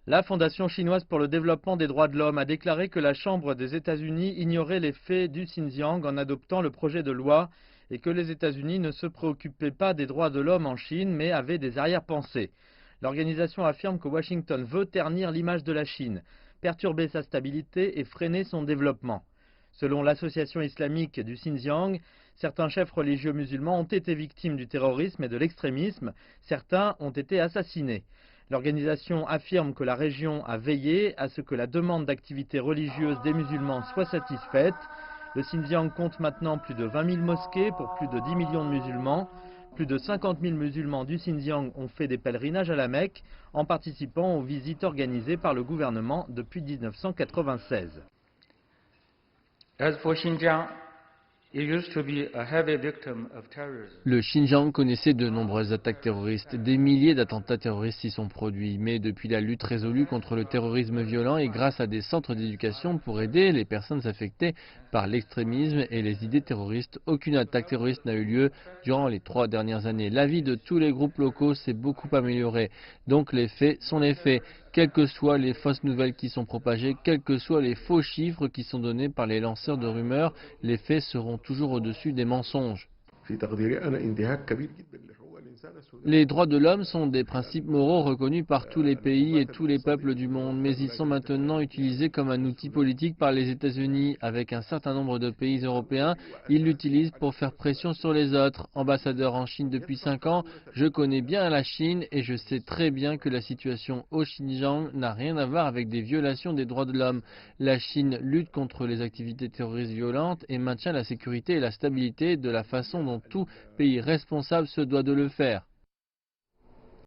La Fondation chinoise pour le développement des droits de l'homme a déclaré que la Chambre des États-Unis ignorait les faits du Xinjiang en adoptant le projet de loi et que les États-Unis ne se préoccupaient pas des droits de l'homme en Chine mais avaient des arrière-pensées. L'organisation affirme que Washington veut ternir l'image de la Chine, perturber sa stabilité et freiner son développement. Selon l'association islamique du Xinjiang, certains chefs religieux musulmans ont été victimes du terrorisme et de l'extrémisme, certains ont été assassinés. L'organisation affirme que la région a veillé à ce que la demande d'activité religieuse des musulmans soit satisfaite. Le Xinjiang compte maintenant plus de 20 000 mosquées pour plus de 10 millions de musulmans. Plus de 50 000 musulmans du Xinjiang ont fait des pèlerinages à la Mecque en participant aux visites organisées par le gouvernement depuis 1996. As for Xinjiang, it used to be a heavy victim of terrorism. Le Xinjiang connaissait de nombreuses attaques terroristes. Des milliers d'attentats terroristes y sont produits. Mais depuis la lutte résolue contre le terrorisme violent et grâce à des centres d'éducation pour aider les personnes affectées par l'extrémisme et les idées terroristes, aucune attaque terroriste n'a eu lieu durant les 3 dernières années. La vie de tous les groupes locaux s'est beaucoup améliorée. Donc les faits sont les faits. Quelles que soient les fausses nouvelles qui sont propagées, quels que soient les faux chiffres qui sont donnés par les lanceurs de rumeurs, les faits seront toujours au-dessus des mensonges. Les droits de l'homme sont des principes moraux reconnus par tous les pays et tous les peuples du monde, mais ils sont maintenant utilisés comme un outil politique par les États-Unis. Avec un certain nombre de pays européens, ils l'utilisent pour faire pression sur les autres. Ambassadeur en Chine depuis 5 ans, je connais bien la Chine et je sais très bien que la situation au Xinjiang n'a rien à voir avec des violations des droits de l'homme. La Chine lutte contre les activités terroristes violentes et maintient la sécurité et la stabilité de la façon dont tout pays responsable se doit de le faire.